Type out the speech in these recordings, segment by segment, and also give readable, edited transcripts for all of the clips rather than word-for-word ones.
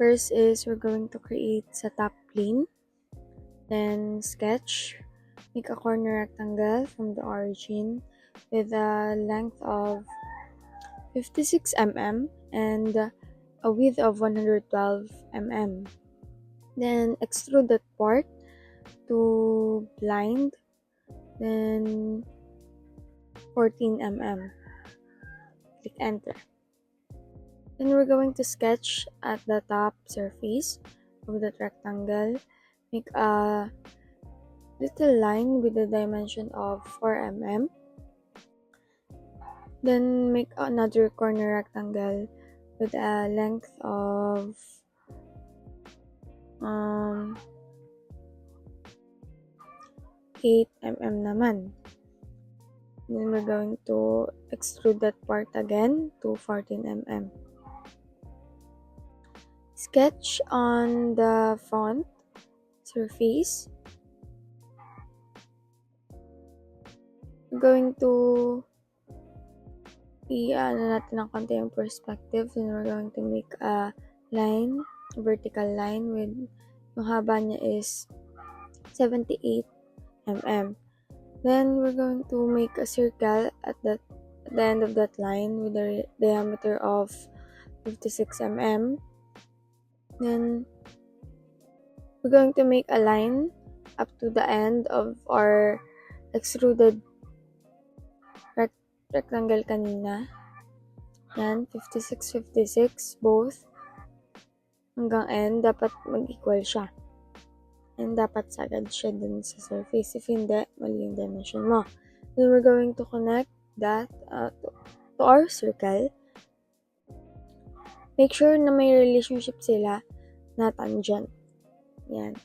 First is we're going to create sa top plane. Then sketch. Make a corner rectangle from the origin with a length of 56 mm and a width of 112 mm. Then extrude that part to blind. Then 14 mm. Click enter. Then we're going to sketch at the top surface of that rectangle. Make a little line with a dimension of 4 mm. Then make another corner rectangle with a length of 8 mm naman. Then we're going to extrude that part again to 14 mm. Sketch on the front surface. We're going to natin ng konti yung perspective. Then we're going to make a line, a vertical line with yung haba niya is 78 mm. Then we're going to make a circle at the end of that line with a diameter of 56 mm. Then we're going to make a line up to the end of our extruded rectangle kanina. Yan, 56, 56, both. Hanggang end, dapat mag-equal siya. And dapat sagad siya dun sa surface. If hindi, mali yung dimension mo. Then we're going to connect that to our circle. Make sure na may relationship sila na tangent. Yan.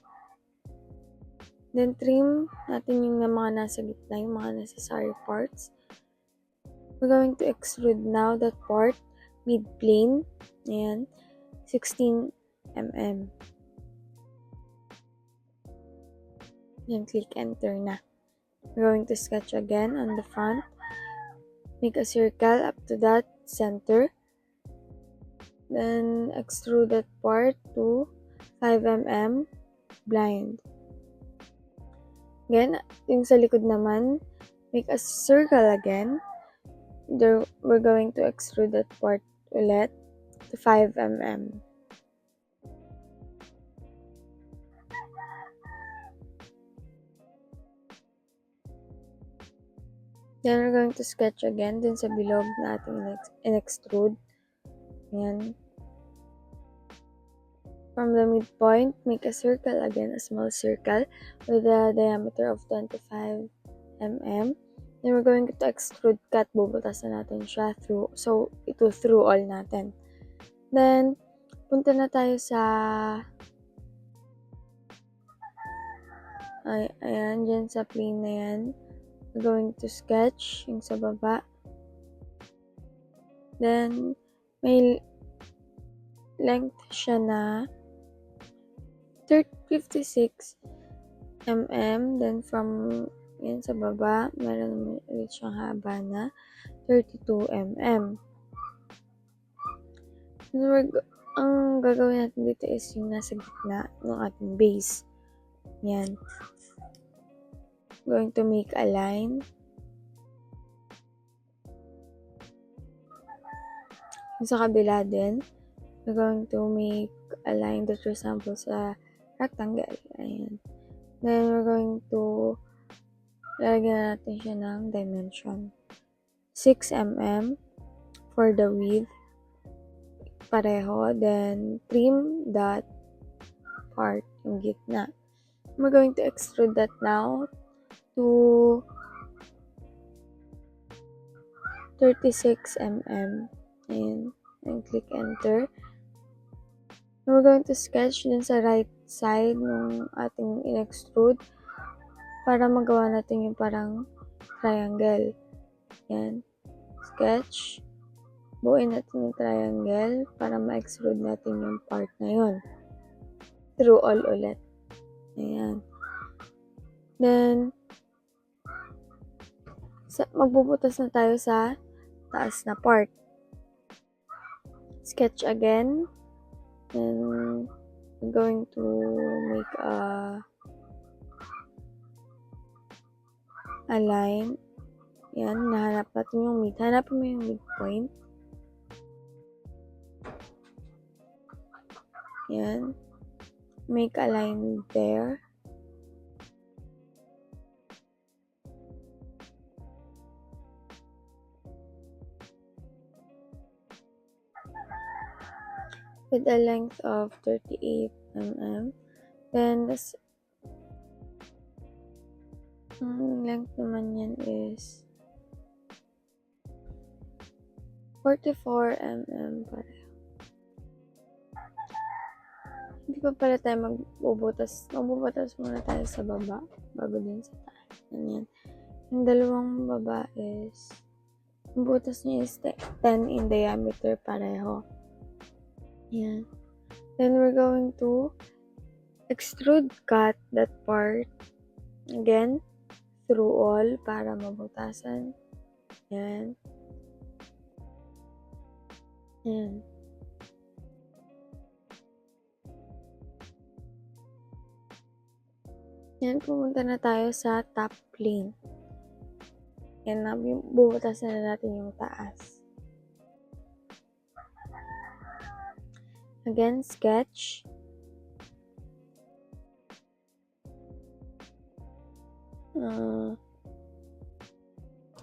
Then trim natin yung mga nasa gitna, yung mga necessary parts. We're going to extrude now that part mid-plane. Ayan. 16 mm. Then click enter na. We're going to sketch again on the front. Make a circle up to that center. Then extrude that part to 5 mm blind. Again, yung sa likod naman, make a circle again. There, we're going to extrude that part ulit to 5 mm. Then we're going to sketch again dun sa bilog na ating in-extrude. Ayan. From the midpoint, make a circle again, a small circle with a diameter of 25 mm. Then we're going to extrude cut, bubutasan natin siya through, so ito through all natin. Then, punta na tayo sa, ayan, dyan sa plane na yan. We're going to sketch yung sa baba. Then, may length siya na 56 mm. Then, from yan sa baba, meron ulit siyang haba na 32 mm. Ang gagawin natin dito is yung nasa gitna ng ating base. Yan. Going to make a line. Yung sa kabila din, we're going to make a line that resembles a rectangle. Ayan. Then, we're going to lalagyan natin siya ng dimension. 6 mm for the width. Pareho. Then, trim that part, yung gitna. We're going to extrude that now to 36 mm. Ayan. And click enter. And we're going to sketch dun sa right side ng ating in-extrude para magawa natin yung parang triangle. Ayan. Sketch. Buuin natin yung triangle para ma-extrude natin yung part na yun. Through all ulit. Ayan. Then, magbubutas na tayo sa taas na part. Sketch again. And we're going to make a line. Yan, nahanap natin yung mid. Hanapin mo yung midpoint. Yan. Make a line there. With a length of 38 mm. Then, this length naman yan is 44 mm pareho. Hindi pa pala tayo magbubutas. Magbubutas muna tayo sa baba bago din sa taas. Ganyan. Yung dalawang baba is, yung butas niya is 10 in diameter pareho. Yan. Then we're going to extrude cut that part again through all para mabutasan. Yan. Yan. Yan, pumunta na tayo sa top plane. Yan na, bubutasan na natin yung taas. Again, sketch.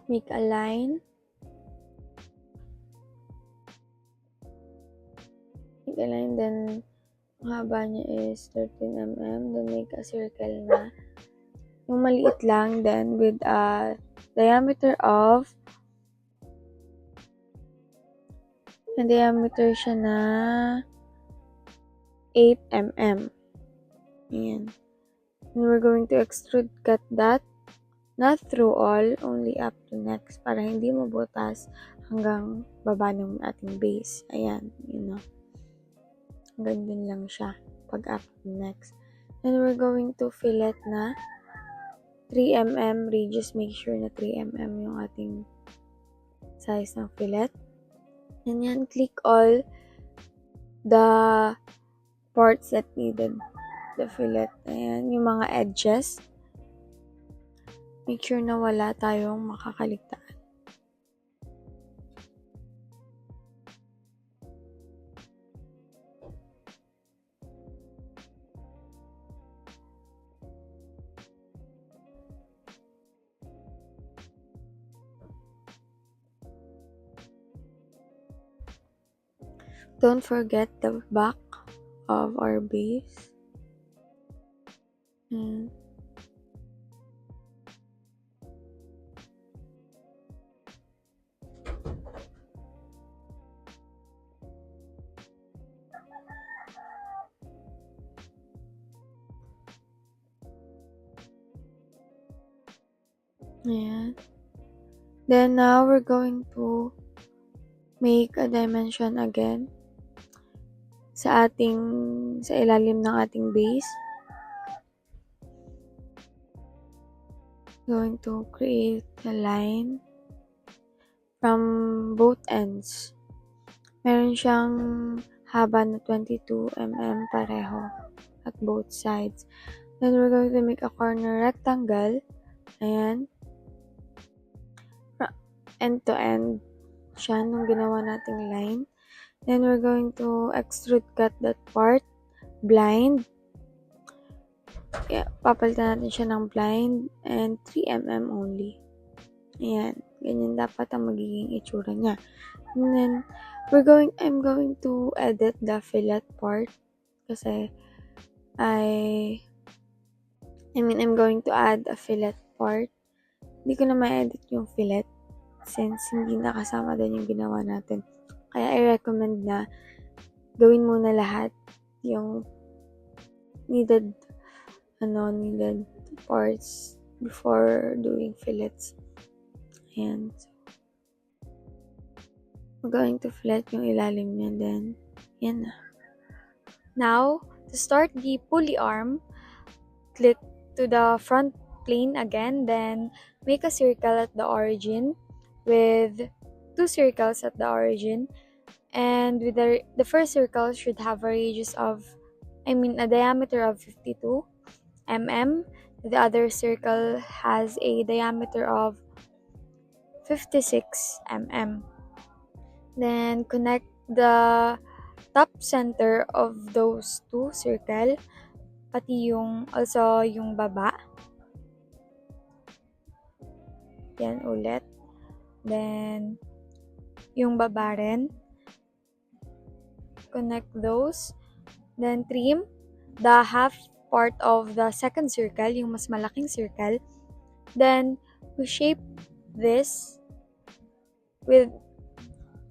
Make a line. Make a line, then ang haba niya is 13 mm. Then make a circle na. Yung maliit lang, then with a diameter of siya na 8 mm. Ayan. And we're going to extrude cut that, not through all, only up to next, para hindi mabutas hanggang baba ng ating base. Ayan, you know. Hanggang dun lang siya pag up to next. Then we're going to fillet na 3 mm radius. Make sure na 3 mm yung ating size ng fillet. And yan, click all the parts that needed the fillet. Ayan, yung mga edges. Make sure na wala tayong makakaligtaan. Don't forget the back of our base. Ayan. Ayan. Then now we're going to make a dimension again sa ilalim ng ating base. Going to create a line from both ends. Meron siyang haba na 22 mm pareho at both sides. Then we're going to make a corner rectangle. Ayan. End to end siya nung ginawa nating line. Then we're going to extrude cut that part blind. Yeah, papalitan natin siya ng blind and 3 mm only. Ayan, ganyan dapat ang magiging itsura niya. And then I'm going to edit the fillet part kasi I'm going to add a fillet part. Hindi ko na ma-edit yung fillet since hindi nakasama din yung ginawa natin. Kaya I-recommend na gawin muna lahat yung needed parts before doing fillets. Ayan. So, we're going to fillet yung ilalim niya, then yan na. Now, to start the pulley arm, click to the front plane again, then make a circle at the origin with 2 circles at the origin, and with the first circle should have a radius of a diameter of 52 mm. The other circle has a diameter of 56 mm. Then connect the top center of those two circle, pati yung baba. Yan ulit. Then, yung baba rin. Connect those. Then, trim the half part of the second circle, yung mas malaking circle. Then, we shape this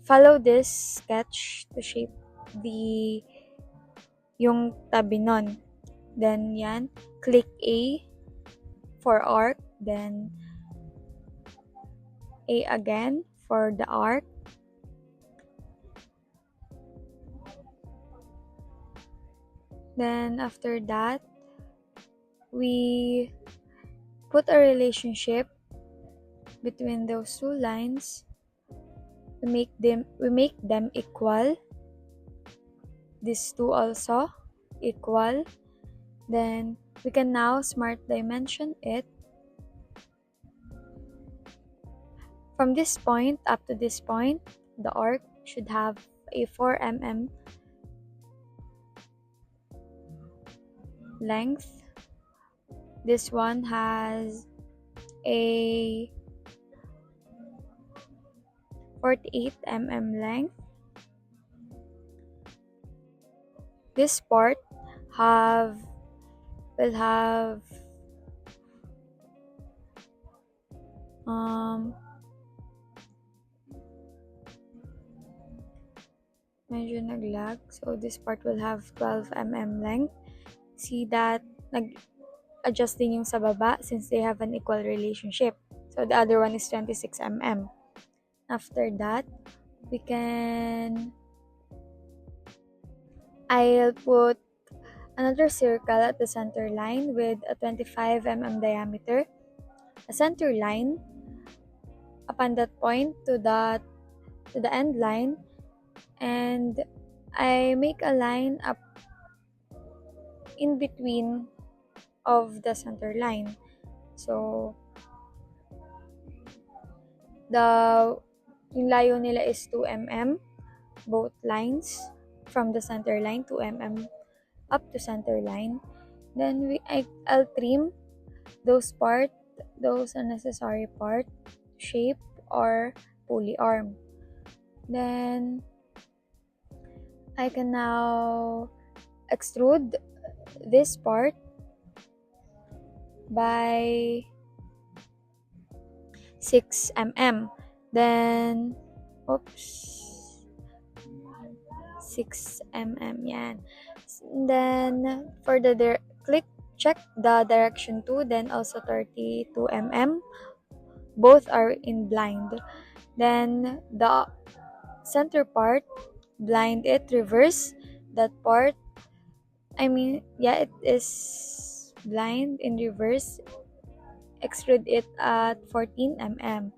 follow this sketch to shape yung tabi nun. Then, yan. Click A for arc. Then, A again for the arc. Then, after that, we put a relationship between those two lines. We make them equal. These two also equal. Then, we can now smart dimension it. From this point up to this point, the arc should have a 4 mm length. This one has a 48 mm length. This part will have medyo naglag. So this part will have 12 mm length. See that nag-adjust din yung sa baba since they have an equal relationship. So the other one is 26 mm. After that, I'll put another circle at the center line with a 25 mm diameter. A center line upon that point to the end line, and I make a line up in between of the center line. So yung layo nila is 2 mm, both lines from the center line, 2 mm up to center line. Then I'll trim those unnecessary part, shape or pulley arm. Then I can now extrude this part by 6 mm. Then 6 mm yan. Then for the check the direction 2, then also 32 mm. Both are in blind. Then the center part, blind it, reverse that part. It is blind in reverse. Extrude it at 14 mm.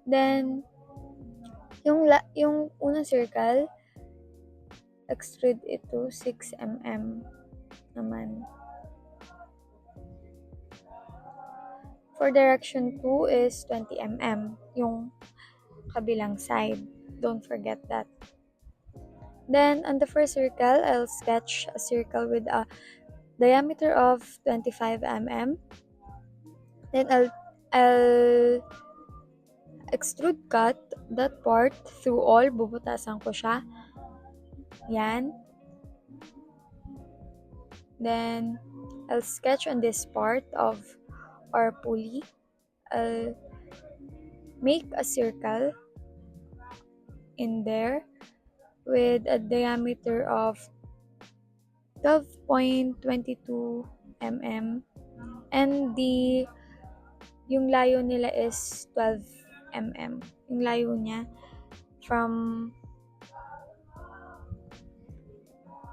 Then yung unang circle, extrude it to 6 mm naman. For direction 2 is 20 mm, yung kabilang side. Don't forget that. Then, on the first circle, I'll sketch a circle with a diameter of 25 mm. Then, I'll extrude cut that part through all. Bubutasan ko siya. Yan. Then, I'll sketch on this part of our pulley. I'll make a circle in there with a diameter of 12.22 mm, and yung layo nila is 12 mm. Yung layo niya from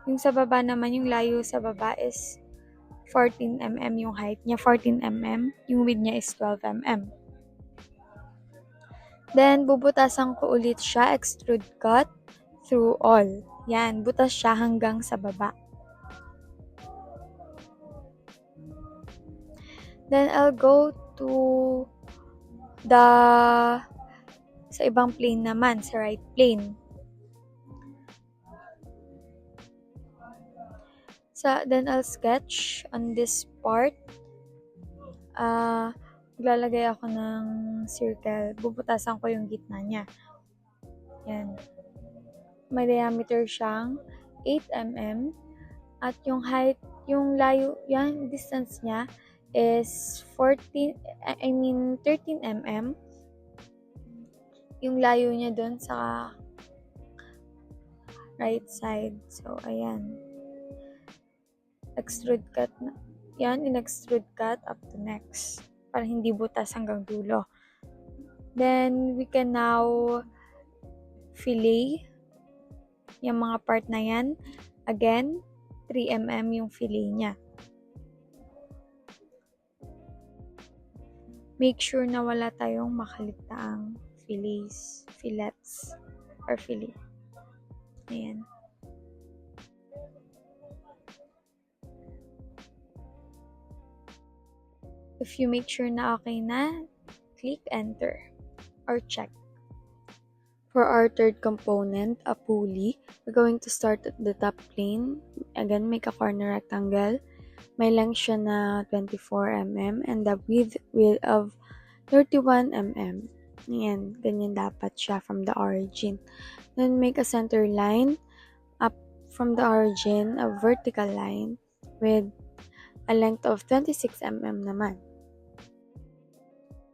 yung sa baba naman, yung layo sa baba is 14 mm, yung height niya 14 mm, yung width niya is 12 mm. Then, bubutasan ko ulit siya, extrude cut through all. Yan, butas siya hanggang sa baba. Then I'll go to sa ibang plane naman, sa right plane. Then I'll sketch on this part. Maglalagay ako ng circle. Bubutasan ko yung gitna niya. Yan. May diameter siyang 8 mm. At yung height, yung layo, yung distance niya is 13 mm. Yung layo niya dun sa right side. So, ayan. Extrude cut na. Yan, in-extrude cut up to next. Para hindi butas hanggang dulo. Then, we can now fillet yung mga part na yan. Again, 3 mm yung fillet niya. Make sure na wala tayong makaligtaang fillets, or fillet. Ayan. If you make sure na okay na, click enter or check. For our third component, a pulley, we're going to start at the top plane. Again, make a corner rectangle. May length siya na 24 mm and the width of 31 mm. Ayan, ganyan dapat siya from the origin. Then, make a center line up from the origin, a vertical line with a length of 26 mm naman.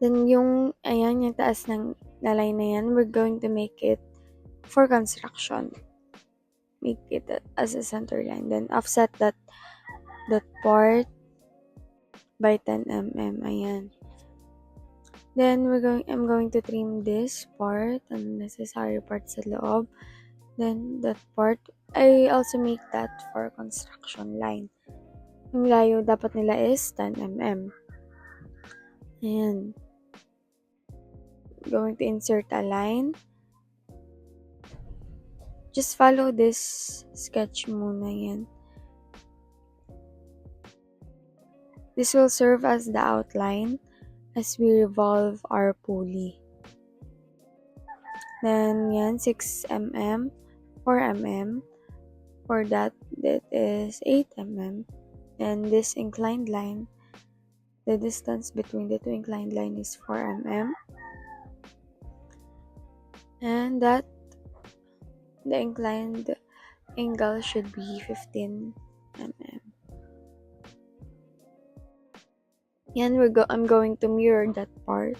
Then, yung taas ng line na yan, we're going to make it for construction. Make it as a center line. Then, offset that part by 10 mm. Ayan. Then, I'm going to trim this part, unnecessary part sa loob. Then, that part, I also make that for construction line. Yung layo dapat nila is 10 mm. Ayan. Going to insert a line. Just follow this sketch muna yan. This will serve as the outline as we revolve our pulley. Then, yan, 6 mm, 4 mm. For that is 8 mm. And this inclined line, the distance between the two inclined line is 4 mm. And that the inclined angle should be 15 mm. Yan, I'm going to mirror that part.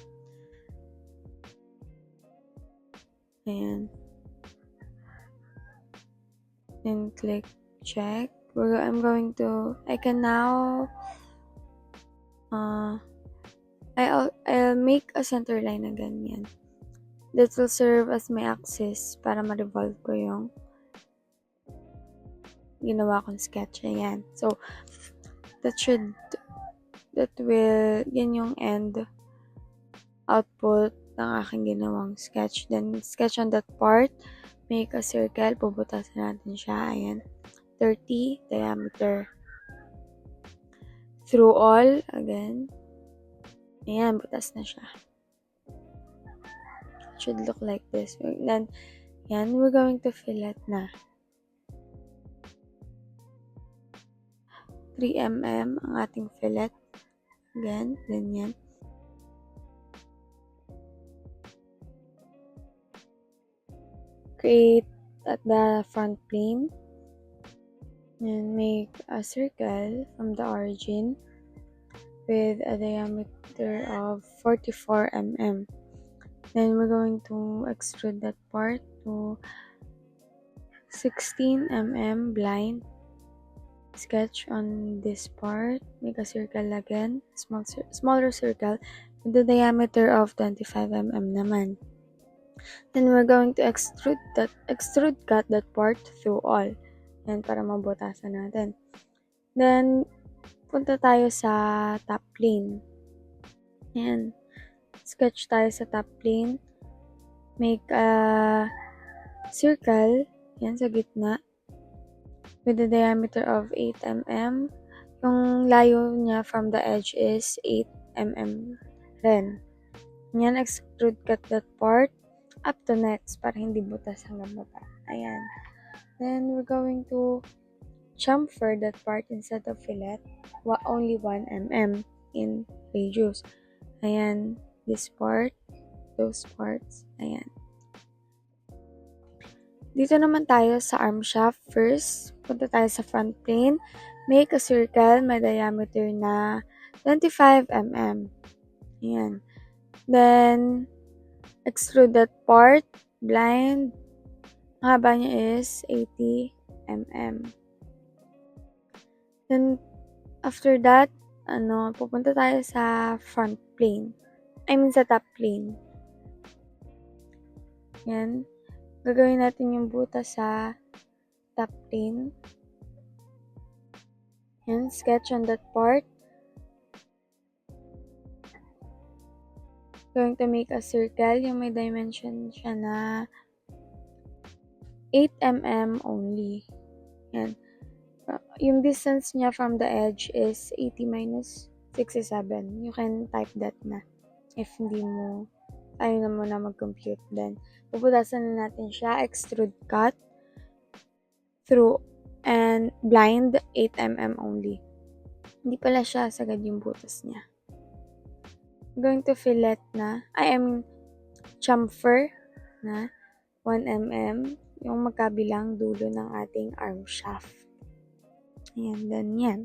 Ayan. Then click check. I can now I'll make a center line again yan. That will serve as my axis para ma-revolve ko yung ginawa kong sketch. Ayan. So, yan yung end output ng aking ginawang sketch. Then, sketch on that part. Make a circle. Puputasan natin siya. Ayan. 30 diameter. Through all. Again. Ayan. Butas na siya. Should look like this. Then, yan, we're going to fillet na. 3 mm ang ating fillet. Again, ganyan. Create at the front plane. And make a circle from the origin with a diameter of 44 mm. Then we're going to extrude that part to 16 mm blind. Sketch on this part. Make a circle again. Smaller circle with a diameter of 25 mm naman. Then we're going to extrude cut that part through all. Yan, para mabutasan natin. Then, punta tayo sa top plane. Yan. Sketch tayo sa top plane. Make a circle, yan sa gitna, with a diameter of 8 mm. Yung layo niya from the edge is 8 mm rin. Yan, extrude cut that part up to next para hindi butas hanggang baba. Ayan. Then, we're going to chamfer that part instead of fillet. Only 1 mm in radius. Ayan. This part. Those parts. Ayan. Dito naman tayo sa arm shaft. First, punta tayo sa front plane. Make a circle. May diameter na 25 mm. Ayan. Then, extrude that part. Blind. Ang haba niya is 80 mm. Then, after that, pupunta tayo sa front plane. Sa top plane. Yan. Gagawin natin yung butas sa top plane. Yan. Sketch on that part. Going to make a circle. Yung may dimension siya na 8 mm only. Yan. Yung distance niya from the edge is 80 minus 67. You can type that na. If hindi mo, ayaw na muna mag-compute. Then, puputasan na natin siya. Extrude cut through and blind 8 mm only. Hindi pala siya sagad yung butas niya. I'm going to fillet na. Chamfer na 1 mm yung magkabilang dulo ng ating arm shaft. Ayan, then yan.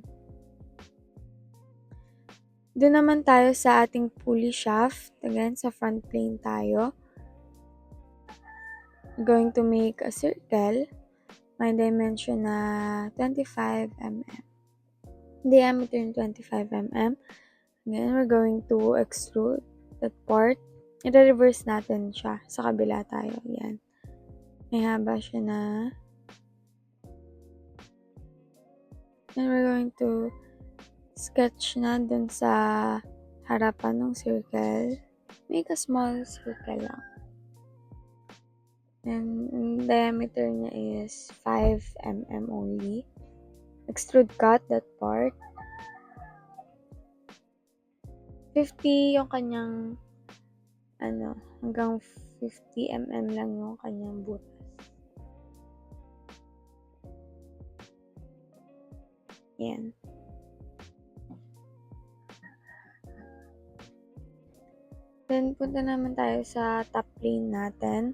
Doon naman tayo sa ating pulley shaft. Again, sa front plane tayo. I'm going to make a circle. May dimension na 25 mm. Diameter ng 25 mm. Then, we're going to extrude that part. I-reverse natin siya. Sa kabila tayo. Yan. May haba siya na. Then, we're going to sketch na dun sa harapan ng circle. Make a small circle lang. And the diameter niya is 5 mm only. Extrude cut that part. 50 yung kanyang hanggang 50 mm lang yung kanyang butas. Yan. Then, punta naman tayo sa top plane natin.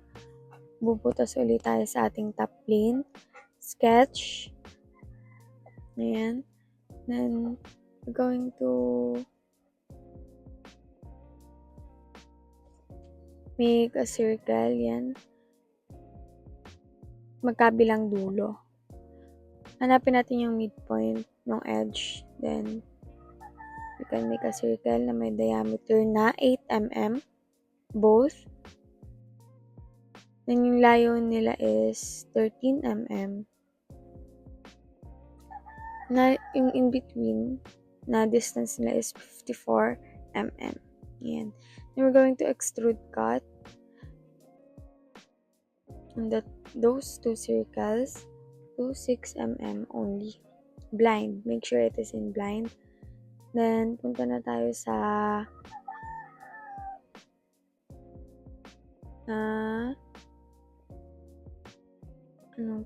Bubutas ulit tayo sa ating top plane. Sketch. Ayan. Then, we're going to make a circle. Yan. Magkabilang dulo. Hanapin natin yung midpoint ng edge. Then, we can make a circle na may diameter na 8 mm. Both. Then, yung layo nila is 13 mm. Na, yung in between, na distance nila is 54 mm. Yan. Then, we're going to extrude cut on those two circles to 6 mm only. Blind. Make sure it is in blind. Then, punta na tayo sa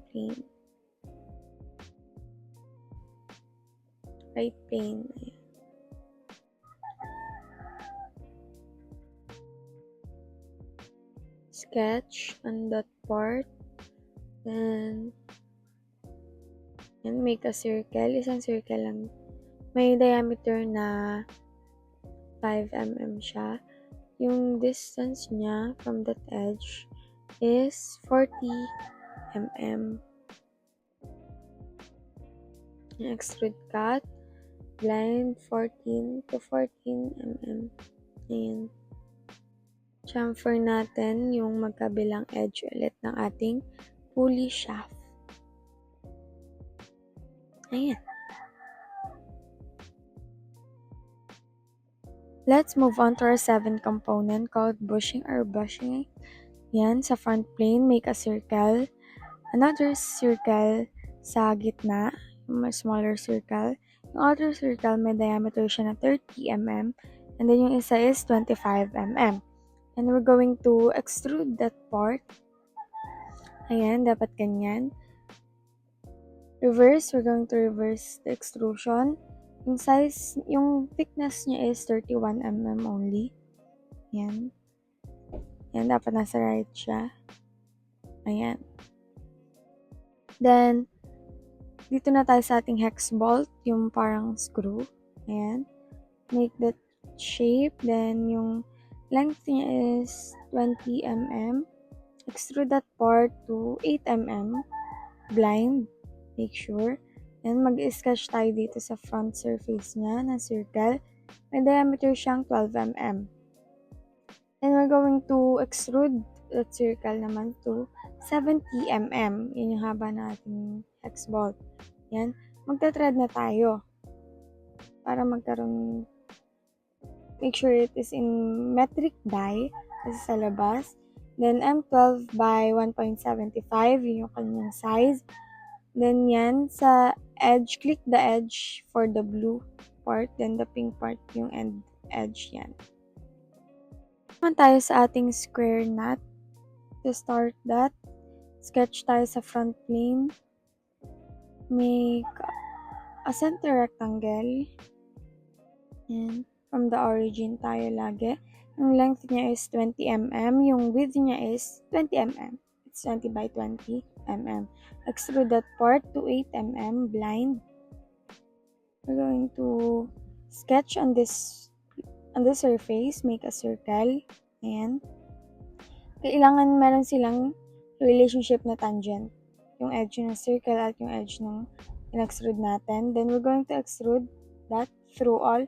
plane? Right plane. Sketch on that part. Then, and make a circle. Isang circle lang. May diameter na 5 mm siya. Yung distance niya from that edge is 40 mm. Extrude cut. Blind 14 to 14 mm. Ayan. Chamfer natin yung magkabilang edge ulit ng ating pulley shaft. Ayan. Let's move on to our 7th component called bushing or bushing. Yan, sa front plane, make a circle. Another circle sa gitna, a smaller circle. Yung outer circle, may diameter siya na 30 mm. And then yung isa is 25 mm. And we're going to extrude that part. Ayan, dapat ganyan. Reverse, we're going to reverse the extrusion. Yung size, yung thickness niya is 31 mm only. Ayan. Ayan, dapat nasa right siya. Ayan. Then, dito na tayo sa ating hex bolt, yung parang screw. Ayan. Make that shape. Then, yung length niya is 20 mm. Extrude that part to 8 mm. Blind. Make sure. Then, mag-sketch tayo dito sa front surface niya na circle. May diameter siyang 12 mm. Then, we're going to extrude that circle naman to 70 mm. Yun yung haba na ating hex bolt. Yan. Magta-thread na tayo. Para magkaroon, make sure it is in metric die kasi sa labas. Then, M12 by 1.75. Yun yung kanyang size. Then, yan. Sa edge, click the edge for the blue part. Then, the pink part yung end edge yan. Naman tayo sa ating square nut. To start that, sketch tayo sa front plane. Make a center rectangle. And from the origin tayo lagi. Yung length niya is 20 mm. Yung width niya is 20 mm. It's 20 by 20 mm. Extrude that part to 8 mm blind. We're going to sketch on this surface. Make a circle. Ayan. Kailangan meron silang relationship na tangent. Yung edge ng circle at yung edge ng in-extrude natin. Then we're going to extrude that through all.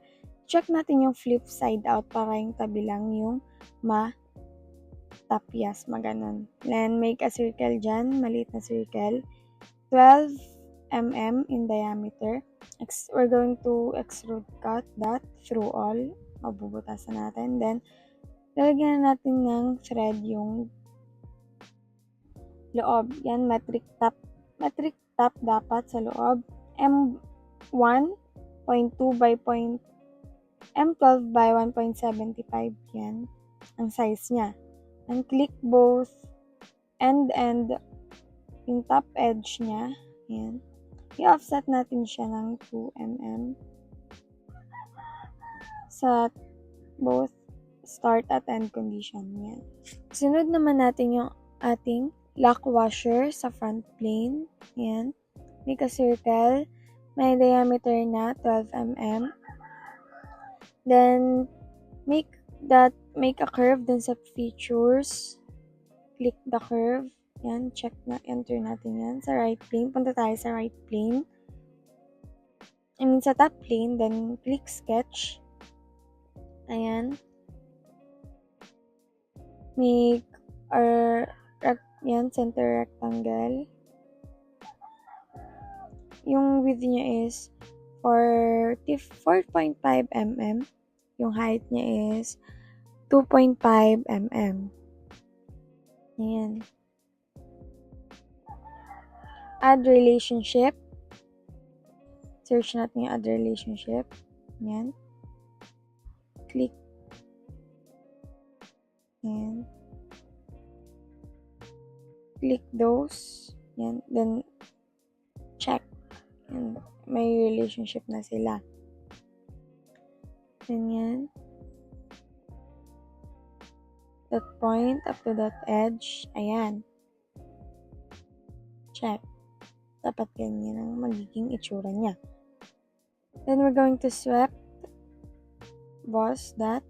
Check natin yung flip side out para yung tabi lang yung matapyas, maganon. Then, make a circle dyan, maliit na circle. 12 mm in diameter. We're going to extrude cut that through all. Mabubutasan natin. Then, lalagyan natin ng thread yung loob. Yan, metric top. Metric top dapat sa loob. M1.2 by M12 by 1.75 yan ang size niya. And click both end yung top edge niya. Yan. I-offset natin siya ng 2 mm sa both start at end condition. Yan. Sunod naman natin yung ating lock washer sa front plane. Yan. Make a circle. May diameter na 12 mm. Then, make a curve dun sa features. Click the curve. Yan, check na, enter natin yan sa right plane. Punta tayo sa right plane. Sa top plane, then click sketch. Ayan. Make center rectangle. Yung width niya is 4.5 mm. Yung height niya is 2.5 mm. Ayan. Add relationship. Search natin yung add relationship. Ayan. Click. Ayan. Click those. Ayan. Then, check. Ayan. May relationship na sila. Ganyan. That point up to that edge. Ayan. Check. Dapat ganyan ang magiging itsura niya. Then we're going to sweep. Boss that.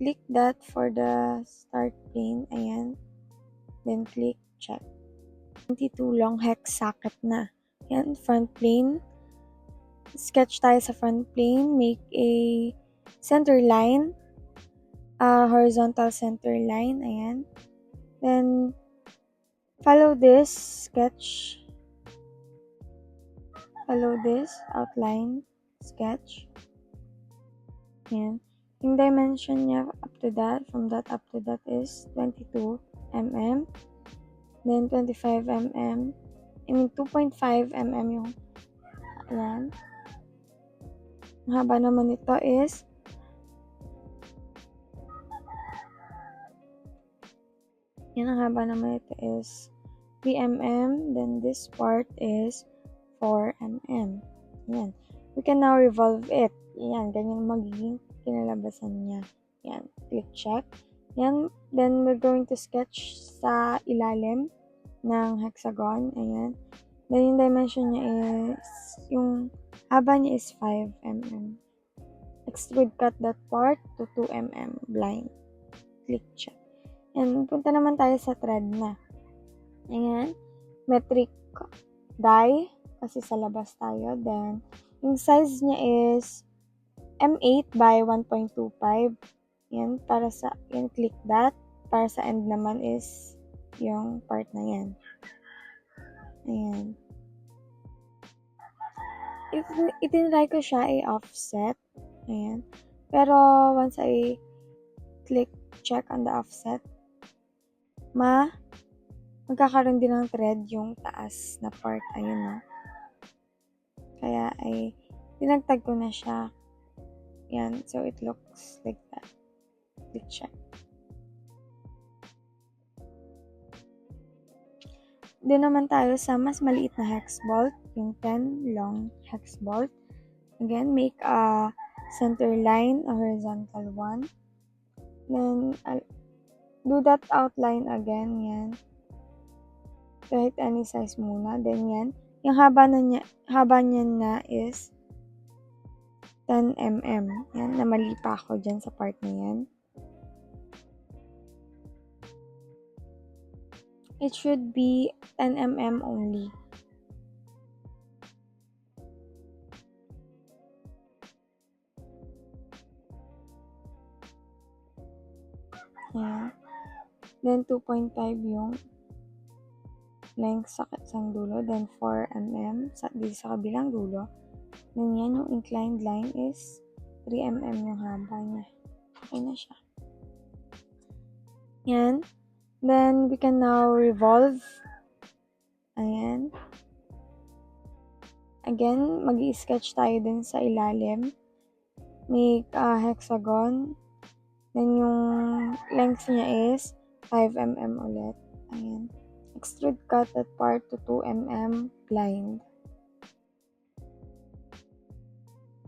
Click that for the start plane. Ayan. Then click check. 22 long hex socket na. Ayan. Front plane. Sketch tayo sa front plane. Make a center line. Horizontal center line. Ayan. Then, follow this sketch. Follow this outline sketch. Ayan. Yung dimension niya up to that, from that up to that is 22 mm. Then, 25 mm. 2.5 mm yung, ayan. Ang haba naman nito is 3 mm, then this part is 4 mm. Yan. We can now revolve it. Yan, ganyan magiging kinalabasan niya. Yan, click check. Yan, then we're going to sketch sa ilalim ng hexagon. Ayan. Then yung dimension niya is, yung haba niya is 5 mm. Extrude cut that part to 2 mm blind. Click check. And punta naman tayo sa thread na. Ayan. Metric die kasi sa labas tayo. Then, yung size niya is M8 by 1.25. Yan, para sa, yan, click that. Para sa end naman is yung part na yan. Ayan. Itinry ko siya i-offset. Ayan. Pero, once I click check on the offset, magkakaroon din ng thread yung taas na part. Ayun, no? Kaya, tinagtag ko na siya. Yan. So, it looks like that. Click check. Doon naman tayo sa mas maliit na hex bolt, yung 10 long hex bolt. Again, make a center line, a horizontal one. Then, do that outline again, yan. Kahit any size muna. Then, yan. Yung haba niya na is 10 mm. Yan, namali pa ako dyan sa part na yan. It should be 10 mm only. Yan. Then, 2.5 yung length sa isang dulo. Then, 4 mm dito sa kabilang dulo. Then, yan, yung inclined line is 3 mm yung haba niya. Okay na siya. Yan. Then, we can now revolve. Ayan. Again, mag-i-sketch tayo din sa ilalim. Make a hexagon. Then, yung length niya is 5 mm ulit. Ayan. Extrude cut that part to 2 mm blind.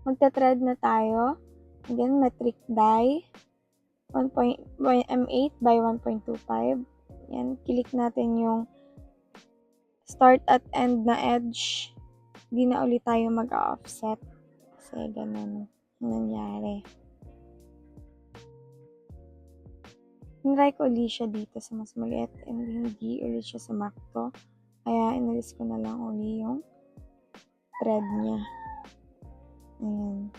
Magta-thread na tayo. Again, metric die. M8 by 1.25. Yan, click natin yung start at end na edge. Hindi na ulit tayo mag-offset. Kasi ganun nangyari. Tinry ko ulit siya dito sa mas maliit and hindi ulit siya sumakto. Kaya inalis ko na lang ulit yung thread niya. Ayan.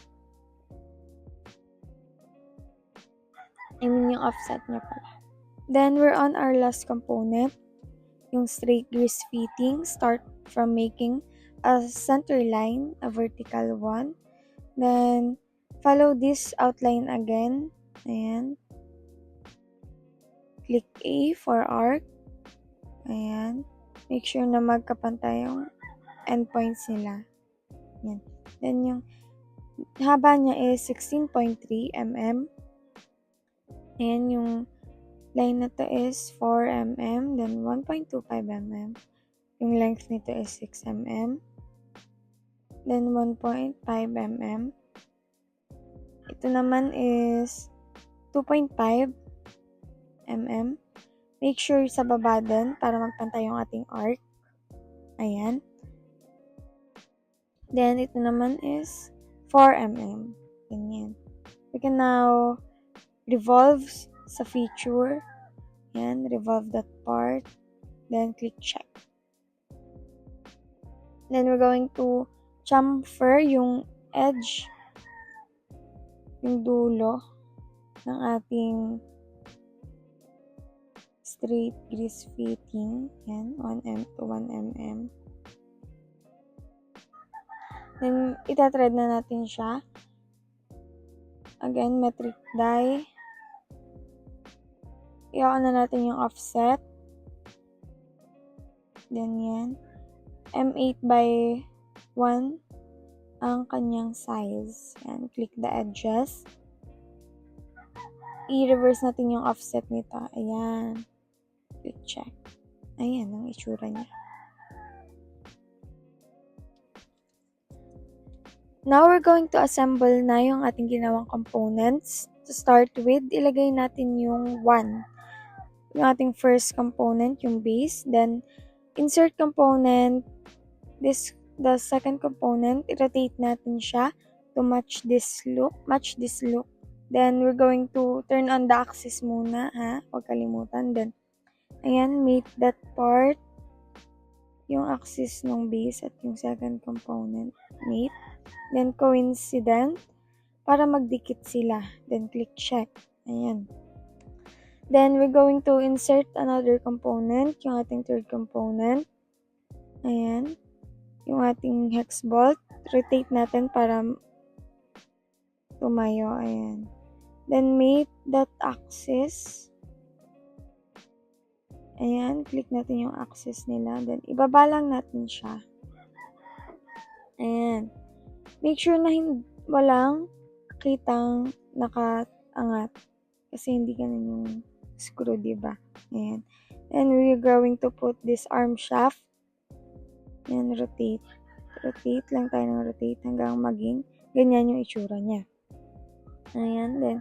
Yung offset niya pala. Then, we're on our last component. Yung straight grease fitting. Start from making a center line, a vertical one. Then, follow this outline again. Ayan. Click A for arc. Ayan. Make sure na magkapantay yung endpoints nila. Ayan. Then, yung haba niya is 16.3 mm. Ayan, yung line na to is 4 mm, then 1.25 mm. Yung length nito is 6 mm. Then 1.5 mm. Ito naman is 2.5 mm. Make sure sa baba din para magpantay yung ating arc. Ayan. Then, ito naman is 4 mm. Ganyan. We can now revolve sa feature. Yan, revolve that part. Then, click check. Then, we're going to chamfer yung edge, yung dulo ng ating straight grease fitting. Yan, 1 mm to 1 mm. Then, itathread na natin siya. Again, metric die. I-on na natin yung offset. Then, yan. M8 by 1. ang kanyang size. Yan, click the edges. I-reverse natin yung offset nito. Ayan. Click check. Ayan ang itsura niya. Now, we're going to assemble na yung ating ginawang components. To start with, ilagay natin yung 1. Yung ating first component, yung base. Then, insert component. The second component, i-rotate natin siya to match this look. Then, we're going to turn on the axis muna, ha? Huwag kalimutan. Then, ayan, mate that part. Yung axis ng base at yung second component. Mate. Then, coincident. Para magdikit sila. Then, click check. Ayan. Then, we're going to insert another component. Yung ating third component. Ayan. Yung ating hex bolt. Rotate natin para tumayo. Ayan. Then, mate that axis. Ayan. Click natin yung axis nila. Then, ibaba lang natin siya. Ayan. Make sure na walang kitang nakaangat. Kasi hindi ganun yung screw, diba? Ayan. And we're going to put this arm shaft. Ayan, rotate. Rotate lang tayo ng rotate hanggang maging ganyan yung itsura niya. Ayan, then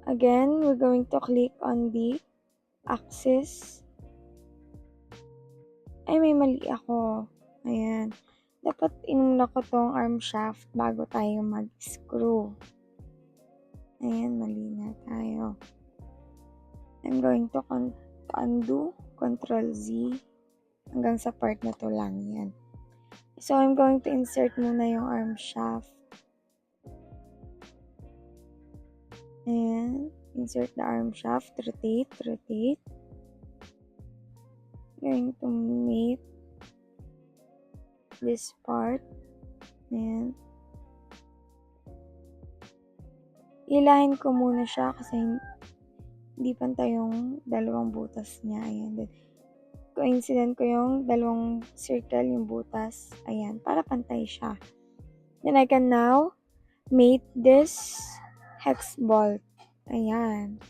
again, we're going to click on the axis. Ay, may mali ako. Ayan. Dapat inuna ko tong arm shaft bago tayo mag-screw. Ayan, mali na tayo. I'm going to undo, Control Z, hanggang sa part na to lang yan. So, I'm going to insert muna yung arm shaft. Ayan, insert the arm shaft, rotate. Going to mate this part. Ayan. Ilahin ko muna siya kasi hindi pantay yung dalawang butas niya. Ayan. Then, coincident ko yung dalawang circle, yung butas. Ayan. Para pantay siya. Then, I can now mate this hex bolt. Ayan.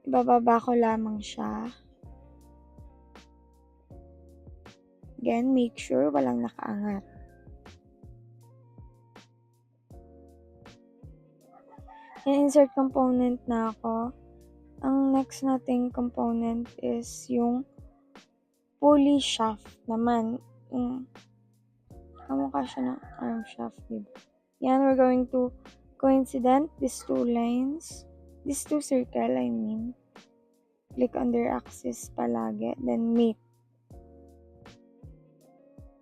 Ibababa ko lamang siya. Again, make sure walang nakaangat. Insert component na ako. Ang next nating component is yung pulley shaft naman. Kamukha siya ng arm shaft, diba? Yan, we're going to coincident these two lines. These two circle, I mean. Click on their axis palagi. Then, mate.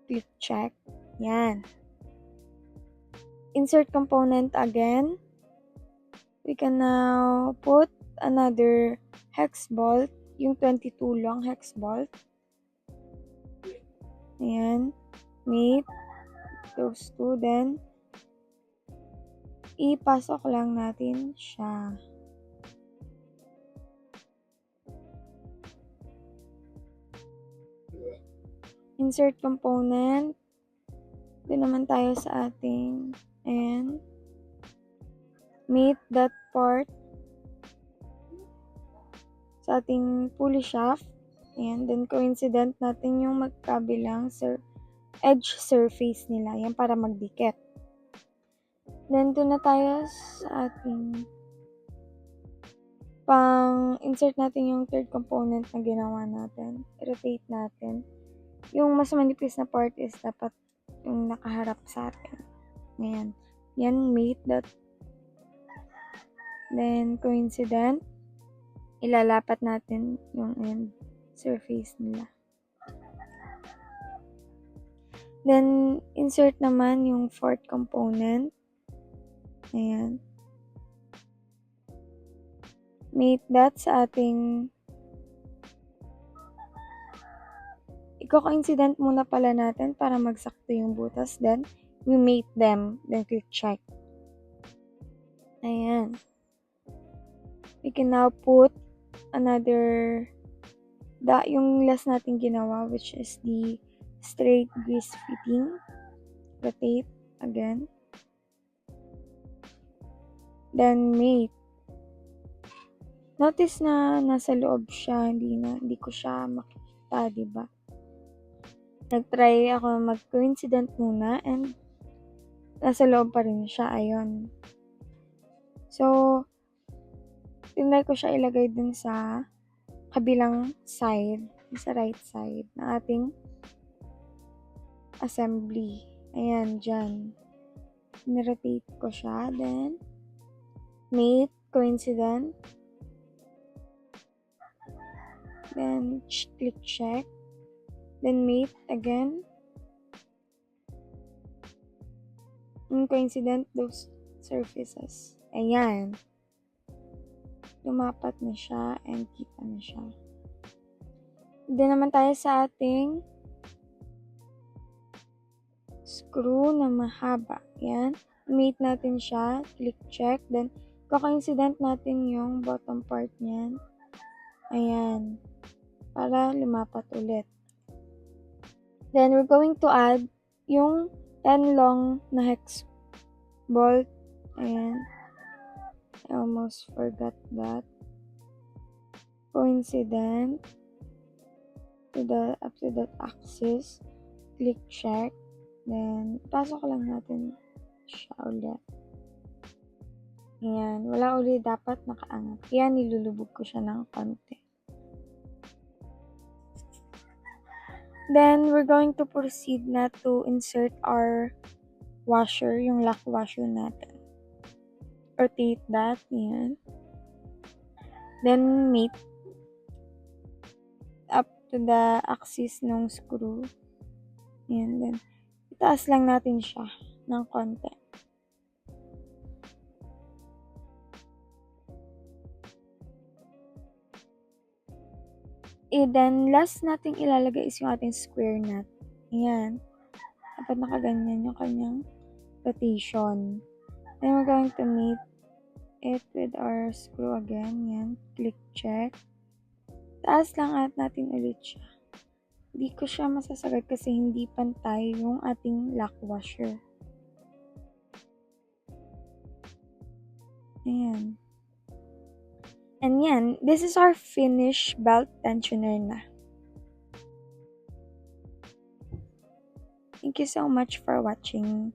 Click check. Yan. Insert component again. We can now put another hex bolt. Yung 22 long hex bolt. Ayan. Mate. Those two. Then, ipasok lang natin siya. Insert component. Doon naman tayo sa ating and mate that part sa ating pulley shaft. And then coincident natin yung magkabilang edge surface nila. Yan para magdikit. Then doon na tayo sa ating insert natin yung third component na ginawa natin. I-rotate natin. Yung mas manipis na part is dapat yung nakaharap sa atin. Ayan. Yan, mate that. Then, coincident. Ilalapat natin yung end surface nila. Then, insert naman yung fourth component. Ayan. Mate that sa ating iko-coincident muna pala natin para magsakto yung butas. Then, we mate them. Then, click check. Ayan. We can now put another, yung last natin ginawa, which is the straight grease fitting. rotate again. Then mate. Notice na nasa loob siya, hindi ko siya makita, di ba? Nag-try ako mag-coincident muna and nasa loob pa rin siya, ayun. So, tinry ko siya ilagay dun sa kabilang side, sa right side ng ating assembly. Ayan, dyan. Nirotate ko siya, then mate, coincident, then click check, then mate again, and coincident those surfaces. Ayan. Lumapat na siya and kita na siya. Then naman tayo sa ating screw na mahaba. Ayan. Mate natin siya, click check, then coincident natin yung bottom part niyan. Ayan. Para lumapat ulit. Then, we're going to add yung 10 long na hex bolt. Ayan. I almost forgot that. Coincident up to that axis. Click check. Then, pasok lang natin siya ulit. Ayan. Wala ulit dapat nakaangat. Kaya nilulubog ko siya ng konti. Then, we're going to proceed na to insert our washer, yung lock washer natin. Rotate that, yan. Then, mate up to the axis ng screw. Yan, then, itaas lang natin siya ng konti. Then, last nating ilalagay is yung ating square nut. Ayan. Dapat nakaganyan yung kanyang rotation. Then, we're going to mate it with our screw again. Yan. Click check. Taas lang natin ulit siya. Hindi ko siya masasagad kasi hindi pantay yung ating lock washer. Ayan. And yan, this is our finished belt tensioner na. Thank you so much for watching.